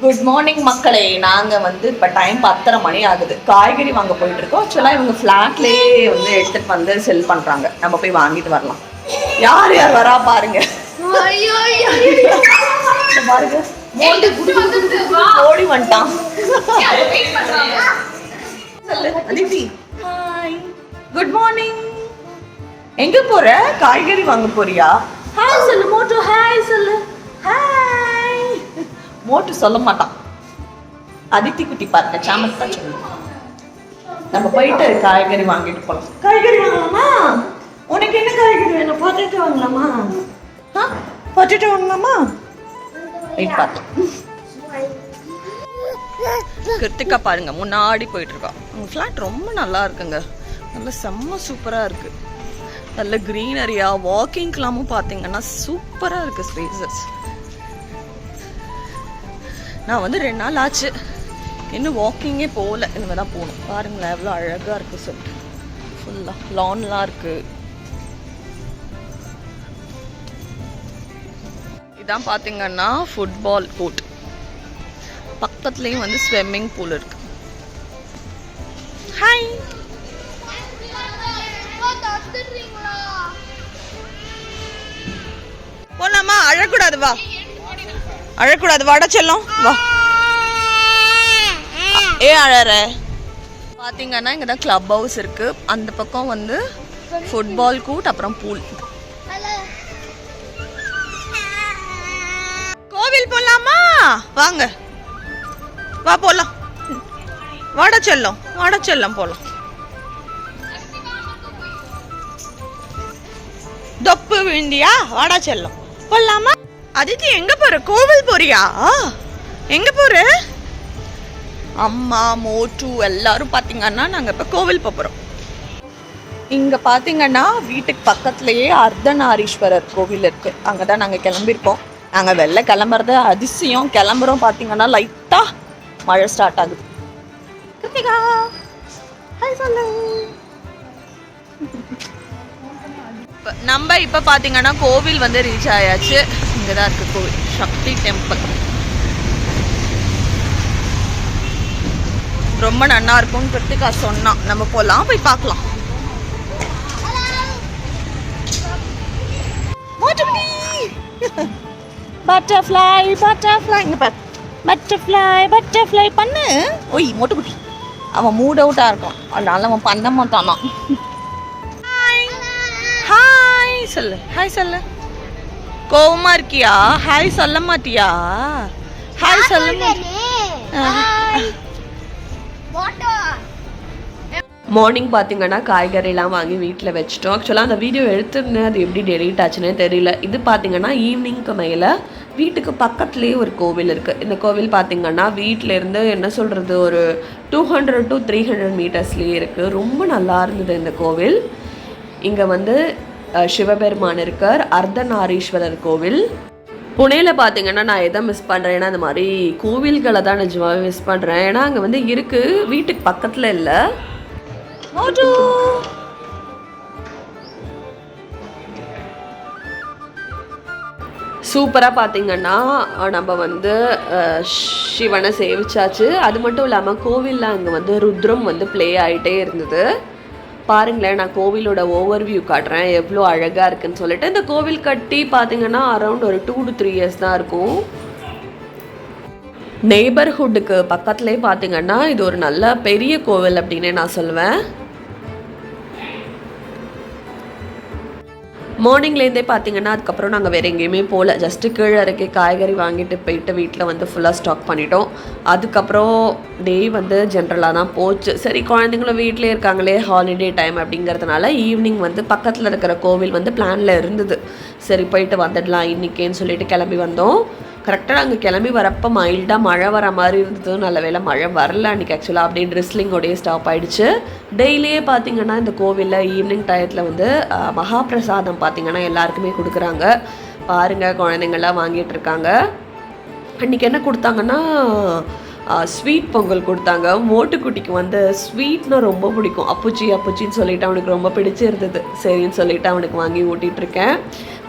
Good morning மக்களே. நாங்கள் வந்து இப்போ டைம் 10:30 மணி ஆகுது. காய்கறி வாங்க போயிட்டு இருக்கோம். ஆக்சுவலாக இவங்க ஃப்ளாட்லேயே வந்து எடுத்துகிட்டு வந்து செல் பண்ணுறாங்க. நம்ம போய் வாங்கிட்டு வரலாம். யார் யார் வரா பாருங்க. பாருங்க ஓடி வந்துட்டான். Good morning. எங்க போற? காய்கறி வாங்க போறியா? ஹாய் சொல்லு மோட்டு. ஹாய் சொல்லு. ஹாய். மோட்டு சொல்ல மாட்டான். அதித்தி குட்டி பாருங்க சாமஸ் தான் சொல்லு. நம்ம போயிட்டு காய்கறி வாங்கிட்டு போலாம். காய்கறி வாங்கலாமா? உனக்கு என்ன காய்கறி வேணும்? பொட்டேட்டோ வாங்கலாமா? பொட்டேட்டோ வாங்கலாமா? வெயிட் பார்த்து. கிருத்திகா பாருங்க முன்னாடி போயிட்டு இருக்கா. உங்க ஃபிளாட் ரொம்ப நல்லா இருக்குங்க. நல்ல செம்ம சூப்பரா இருக்கு. நல்ல கிரீனரியா வாக்கிங்க்கெல்லாமும் பார்த்தீங்கன்னா சூப்பராக இருக்குது ஸ்பேசஸ். நான் வந்து 2 நாள் ஆச்சு இன்னும் வாக்கிங்கே போகல. இனிமேல் தான் போகணும். பாருங்களேன் எவ்வளோ அழகாக இருக்குது சொல்லிட்டு. ஃபுல்லாக லான்லாம் இருக்குது. இதான் பார்த்தீங்கன்னா ஃபுட்பால் கோர்ட். பக்கத்துலேயும் வந்து ஸ்விம்மிங் பூல் இருக்கு. ஹாய். போலாமா? அழக்கூடாது வா. அழக்கூடாது வாடா செல்லம் வா. ஏன் அழற? பார்த்தீங்கன்னா இங்கே தான் கிளப் ஹவுஸ் இருக்கு. அந்த பக்கம் வந்து ஃபுட்பால் கோர்ட் அப்புறம் பூல். கோவில் போலாமா? வாங்க வா போலாம். வாடா செல்லம் வாடா செல்லம் போலாம். தொப்பு விழுந்தியா? வாடா செல்லம் போலாமா? அதித்தி எங்க போற? கோவில் போறியா? எங்க போற? அம்மா மோட்டு எல்லாரும் பாத்தீங்கன்னா நாங்க இப்ப கோவில் போறோம். இங்க பாத்தீங்கன்னா வீட்டுக்கு பக்கத்துலயே அர்த்தநாரீஸ்வரர் கோவில் இருக்கு. அங்கதான் நாங்க கிளம்பிருக்கோம். நாங்க வெளில கிளம்புறது அதிசயம். கிளம்புறோம் பாத்தீங்கன்னா லைட்டா மழை ஸ்டார்ட் ஆகுது. கிருத்திகா ஹாய் சொல்லு. நம்ம இப்போ பார்த்தீங்கன்னா கோவில் வந்து ரீச் ஆயாச்சு. இங்கே தான் இருக்குது கோவில், சக்தி டெம்பிள். ரொம்ப நல்லா இருக்கும்னு கிருத்திகா சொன்னான். நம்ம போகலாம், போய் பார்க்கலாம். பட்டர்ஃப்ளை பட்டர்ஃப்ளை இங்கே பாரு. பட்டர்ஃப்ளை பட்டர்ஃப்ளை பண்ணு. ஒய் மோட்டுக்குட்டி அவன் மூட் அவுட்டாக இருக்கும். அதனால அவன் பண்ண மாட்டானா. சொல்லு ஹாய் சொல்லு. கோவமா இருக்கியா? ஹாய் சொல்ல மாட்டியா? ஹாய் சொல்ல மார்னிங் பார்த்தீங்கன்னா காய்கறிலாம் வாங்கி வீட்டில் வச்சிட்டோம். ஆக்சுவலாக அந்த வீடியோ எடுத்துருந்தேன். அது எப்படி டெலீட் ஆச்சுன்னே தெரியல. இது பார்த்தீங்கன்னா ஈவினிங்க்கு மேலே வீட்டுக்கு பக்கத்துலேயே ஒரு கோவில் இருக்குது. இந்த கோவில் பார்த்தீங்கன்னா வீட்டிலேருந்து என்ன சொல்கிறது ஒரு 200 to 300 மீட்டர்ஸ்லேயே இருக்குது. ரொம்ப நல்லா இருந்தது இந்த கோவில். இங்கே வந்து சிவபெருமான் இருக்கார். அர்த்தநாரீஸ்வரர் கோவில். புனேல பார்த்தீங்கன்னா நான் எதை மிஸ் பண்ணுறேன்னா இந்த மாதிரி கோவில்களை தான் நிஜமாவே மிஸ் பண்ணுறேன். ஏன்னா அங்கே வந்து இருக்குது, வீட்டுக்கு பக்கத்தில் இல்லை. சூப்பராக பார்த்தீங்கன்னா நம்ம வந்து சிவனை சேவிச்சாச்சு. அது மட்டும் இல்லாமல் கோவிலில் அங்கே வந்து ருத்ரம் வந்து ப்ளே ஆகிட்டே இருந்தது. பாருங்களேன், நான் கோவிலோட ஓவர்வியூ காட்டுறேன் எவ்வளோ அழகாக இருக்குன்னு சொல்லிட்டு. இந்த கோவில் கட்டி பார்த்தீங்கன்னா அரௌண்ட் ஒரு 2 to 3 years தான் இருக்கும். நெய்பர்ஹுட்டுக்கு பக்கத்துலேயே பார்த்தீங்கன்னா இது ஒரு நல்ல பெரிய கோவில் அப்படின்னே நான் சொல்லுவேன். மார்னிங்லேருந்தே பார்த்தீங்கன்னா அதுக்கப்புறம் நாங்கள் வேறு எங்கேயுமே போகல. ஜஸ்ட்டு கீழே இறக்கி காய்கறி வாங்கிட்டு போயிட்டு வீட்டில் வந்து ஃபுல்லாக ஸ்டாக் பண்ணிட்டோம். அதுக்கப்புறம் டே வந்து ஜென்ரலாக தான் போச்சு. சரி குழந்தைங்களும் வீட்டிலே இருக்காங்களே, ஹாலிடே டைம் அப்படிங்கிறதுனால ஈவினிங் வந்து பக்கத்தில் இருக்கிற கோவில் வந்து பிளானில் இருந்தது. சரி போயிட்டு வந்துடலாம் இன்றைக்கேன்னு சொல்லிட்டு கிளம்பி வந்தோம். கரெக்டாக நாங்கள் கிளம்பி வரப்போ மைல்டாக மழை வர மாதிரி இருந்தது. நல்ல வேளை மழை வரல அன்றைக்கி. ஆக்சுவலாக அப்படியே ட்ரிஸ்லிங்கோடையே ஸ்டாப் ஆகிடுச்சு. டெய்லியே பார்த்திங்கன்னா இந்த கோவிலில் ஈவினிங் டயத்தில் வந்து மகாபிரசாதம் பார்த்திங்கன்னா எல்லாருக்குமே கொடுக்குறாங்க. பாருங்கள் குழந்தைங்கள்லாம் வாங்கிட்டு இருக்காங்க. அன்றைக்கி என்ன கொடுத்தாங்கன்னா ஸ்வீட் பொங்கல் கொடுத்தாங்க. மோட்டுக்குட்டிக்கு வந்து ஸ்வீட்னா ரொம்ப பிடிக்கும். அப்புச்சின்னு சொல்லிட்டு அவனுக்கு ரொம்ப பிடிச்சிருந்தது. சரின்னு சொல்லிட்டு அவனுக்கு வாங்கி ஊட்டிகிட்ருக்கேன்.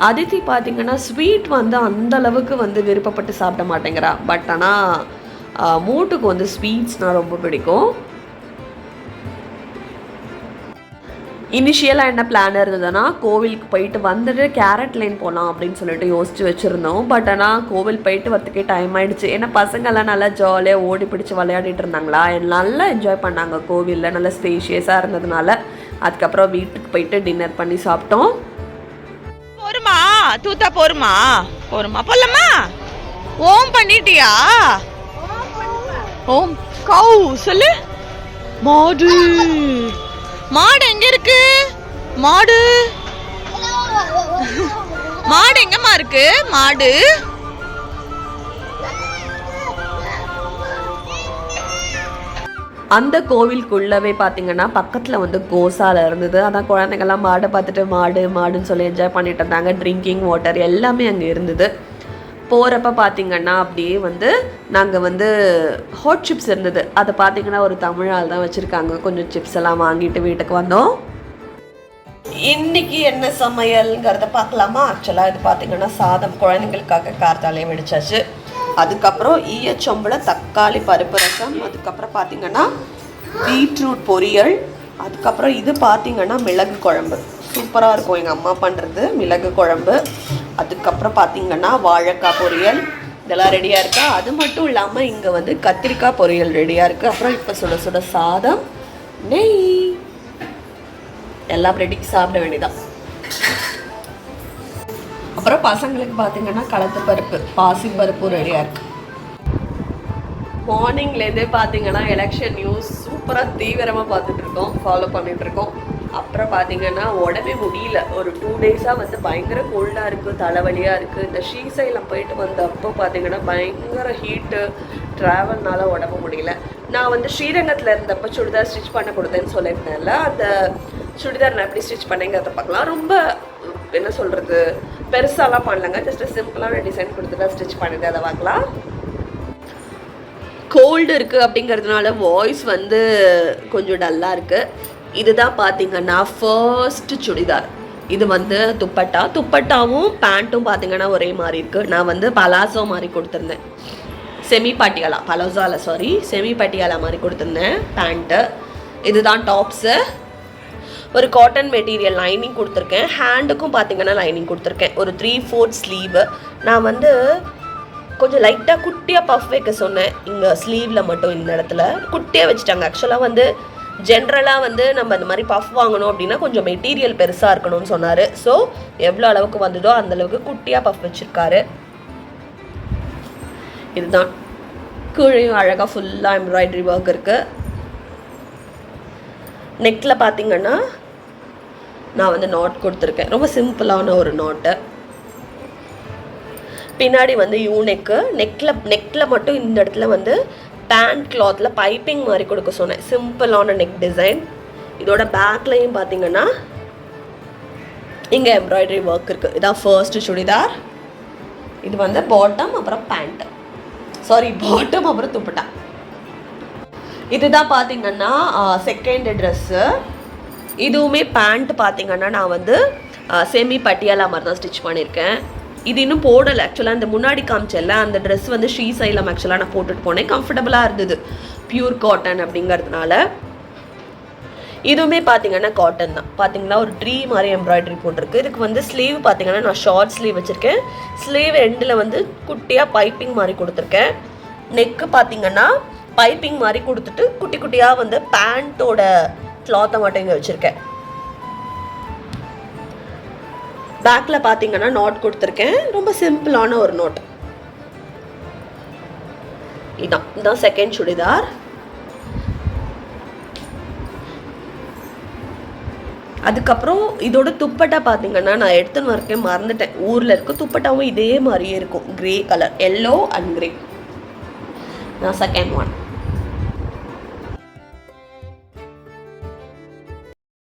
அதித்தி பார்த்தீங்கன்னா ஸ்வீட் வந்து அந்த அளவுக்கு வந்து விருப்பப்பட்டு சாப்பிட மாட்டேங்கிறா. பட் ஆனால் மூட்டுக்கு வந்து ஸ்வீட்ஸ்னால் ரொம்ப பிடிக்கும். இனிஷியலாக என்ன பிளான் இருந்ததுன்னா கோவிலுக்கு போயிட்டு வந்துட்டு கேரட் லைன் போகலாம் அப்படின்னு சொல்லிட்டு யோசிச்சு வச்சுருந்தோம். பட் ஆனால் கோவில் போயிட்டு வரத்துக்கே டைம் ஆகிடுச்சு. ஏன்னா பசங்கள்லாம் நல்லா ஜாலியாக ஓடி பிடிச்சி விளையாடிட்டு இருந்தாங்களா, நல்லா என்ஜாய் பண்ணாங்க கோவிலில், நல்லா ஸ்பேஷியஸாக இருந்ததுனால. அதுக்கப்புறம் வீட்டுக்கு போயிட்டு டின்னர் பண்ணி சாப்பிட்டோம். போருமா தூத்தா போருமா போலாமா? ஓம் பண்ணிட்டியா? ஓம் கௌ சொல்லு. மாடு மாடு எங்க இருக்கு? மாடு மாடு எங்கம்மா இருக்கு? மாடு அந்த கோவிலுக்குள்ளவே பார்த்தீங்கன்னா பக்கத்தில் வந்து கோசாலை இருந்தது. அதான் குழந்தைங்கள்லாம் மாடை பார்த்துட்டு மாடுன்னு சொல்லி என்ஜாய் பண்ணிட்டு இருந்தாங்க. ட்ரிங்கிங் வாட்டர் எல்லாமே அங்கே இருந்தது. போகிறப்ப பார்த்திங்கன்னா அப்படியே வந்து நாங்கள் வந்து ஹாட் சிப்ஸ் இருந்தது. அதை பார்த்திங்கன்னா ஒரு தமிழ் ஆள் தான் வச்சுருக்காங்க. கொஞ்சம் சிப்ஸ் எல்லாம் வாங்கிட்டு வீட்டுக்கு வந்தோம். இன்றைக்கி என்ன சமையல்ங்கிறத பார்க்கலாமா? ஆக்சுவலாக இது பார்த்திங்கன்னா சாதம் குழந்தைங்களுக்காக கார்த்தாலே வெடிச்சாச்சு. அதுக்கப்புறம் ஈயச்சொம்பில் தக்காளி பருப்பு ரசம், அதுக்கப்புறம் பார்த்திங்கன்னா பீட்ரூட் பொரியல், அதுக்கப்புறம் இது பார்த்திங்கன்னா மிளகு குழம்பு. சூப்பராக இருக்கும் எங்கள் அம்மா பண்ணுறது மிளகு குழம்பு. அதுக்கப்புறம் பார்த்திங்கன்னா வாழைக்காய் பொரியல், இதெல்லாம் ரெடியாக இருக்கா. அது மட்டும் இல்லாமல் இங்கே வந்து கத்திரிக்காய் பொரியல் ரெடியாக இருக்குது. அப்புறம் இப்போ சுட சுட சாதம், நெய், எல்லாம் ரெடி, சாப்பிட வேண்டியதான். அப்புறம் பசங்களுக்கு பார்த்திங்கன்னா கலத்து பருப்பு, பாசி பருப்பும் ரெடியாக இருக்குது. மார்னிங்லேருந்தே பார்த்திங்கன்னா எலெக்ஷன் நியூஸ் சூப்பராக தீவிரமாக பார்த்துட்ருக்கோம், ஃபாலோ பண்ணிகிட்ருக்கோம். அப்புறம் பார்த்திங்கன்னா உடம்பே முடியல. ஒரு 2 டேஸாக வந்து பயங்கர கோல்டாக இருக்குது, தலைவலியாக இருக்குது. இந்த ஸ்ரீசைலம் போயிட்டு வந்த அப்போ பார்த்திங்கன்னா பயங்கர ஹீட்டு, ட்ராவல்னால உடம்பு முடியல. நான் வந்து ஸ்ரீரங்கத்தில் இருந்தப்போ சுடிதார் ஸ்டிச் பண்ண கொடுத்தேன்னு சொல்லியிருந்தேன்ல, அந்த சுடிதார் நான் எப்படி ஸ்டிச் பண்ணேங்கிறத பார்க்கலாம். ரொம்ப என்ன சொல்கிறது, பெருசாலாம் பண்ணலங்க, ஜஸ்ட் சிம்பிளான டிசைன் கொடுத்துட்டு ஸ்டிச் பண்ணிட்டு அதை பார்க்கலாம். கோல்டு இருக்குது அப்படிங்கிறதுனால வாய்ஸ் வந்து கொஞ்சம் டல்லாக இருக்குது. இதுதான் பார்த்திங்கன்னா ஃபர்ஸ்ட் சுடிதார். இது வந்து துப்பட்டாவும் பேண்ட்டும் பார்த்திங்கன்னா ஒரே மாதிரி இருக்குது. நான் வந்து பலாசோ மாதிரி கொடுத்துருந்தேன், செமி பட்டியாலா மாதிரி கொடுத்துருந்தேன் பேண்ட்டு. இதுதான் டாப்ஸு. ஒரு காட்டன் மெட்டீரியல் லைனிங் கொடுத்துருக்கேன். ஹேண்டுக்கும் பார்த்திங்கன்னா லைனிங் கொடுத்துருக்கேன். ஒரு 3/4 ஸ்லீவு. நான் வந்து கொஞ்சம் லைட்டாக குட்டியாக பஃப் வைக்க சொன்னேன். இங்கே ஸ்லீவில் மட்டும் இந்த இடத்துல குட்டியாக வச்சுட்டாங்க. ஆக்சுவலாக வந்து ஜென்ரலாக வந்து நம்ம இந்த மாதிரி பஃப் வாங்கணும் அப்படின்னா கொஞ்சம் மெட்டீரியல் பெருசாக இருக்கணும்னு சொன்னார். ஸோ எவ்வளோ அளவுக்கு வந்ததோ அந்தளவுக்கு குட்டியாக பஃப் வச்சுருக்காரு. இதுதான் கீழேயும் அழகாக ஃபுல்லாக எம்ப்ராய்டரி ஒர்க் இருக்குது. நெக்கில் பார்த்திங்கன்னா நான் வந்து நாட் கொடுத்துருக்கேன், ரொம்ப சிம்பிளான ஒரு நாட்டு. பின்னாடி வந்து யூனெக்கு, நெக்கில் மட்டும் இந்த இடத்துல வந்து பேண்ட் கிளாத்தில் பைப்பிங் மாதிரி கொடுக்க சொன்னேன், சிம்பிளான நெக் டிசைன். இதோட பேக்லையும் பார்த்தீங்கன்னா இங்கே எம்ப்ராய்டரி ஒர்க் இருக்குது. இதான் ஃபர்ஸ்ட் சுடிதார். இது வந்து பாட்டம் அப்புறம் பேண்ட், பாட்டம் அப்புறம் துப்பட்டா. இதுதான் பார்த்தீங்கன்னா செகண்ட் ட்ரெஸ்ஸு. இதுவுமே பேண்ட் பார்த்தீங்கன்னா நான் வந்து செமி பட்டியாலா மாதிரி தான் ஸ்டிச் பண்ணியிருக்கேன். இது இன்னும் போடலை. ஆக்சுவலாக இந்த முன்னாடி காமிச்சல அந்த ட்ரெஸ் வந்து ஸ்ரீசைலம் ஆக்சுவலாக நான் போட்டுட்டு போனேன், கம்ஃபர்டபுளாக இருந்தது, பியூர் காட்டன் அப்படிங்கிறதுனால. இதுவுமே பார்த்தீங்கன்னா காட்டன் தான். பார்த்தீங்கன்னா ஒரு ட்ரீ மாதிரி எம்ப்ராய்டரி போட்டிருக்கு. இதுக்கு வந்து ஸ்லீவ் பார்த்தீங்கன்னா நான் ஷார்ட் ஸ்லீவ் வச்சுருக்கேன். ஸ்லீவ் எண்டில் வந்து குட்டியாக பைப்பிங் மாதிரி கொடுத்துருக்கேன். நெக்கு பார்த்தீங்கன்னா பைப்பிங் மாதிரி கொடுத்துட்டு குட்டி குட்டியாக வந்து பேண்ட்டோட கிளாத்தை மட்டும் இங்கே வச்சுருக்கேன். பேக்கில் பார்த்தீங்கன்னா நாட் கொடுத்துருக்கேன், ரொம்ப சிம்பிளான ஒரு நாட். இதுதான் செகண்ட் சுடிதார். அதுக்கப்புறம் இதோட துப்பட்டா பார்த்தீங்கன்னா நான் எடுத்துன்னு வரக்கே மறந்துட்டேன். ஊரில் இருக்க துப்பட்டாவும் இதே மாதிரியே இருக்கும், grey colour, yellow and grey. நான் செகண்ட் ஒன்.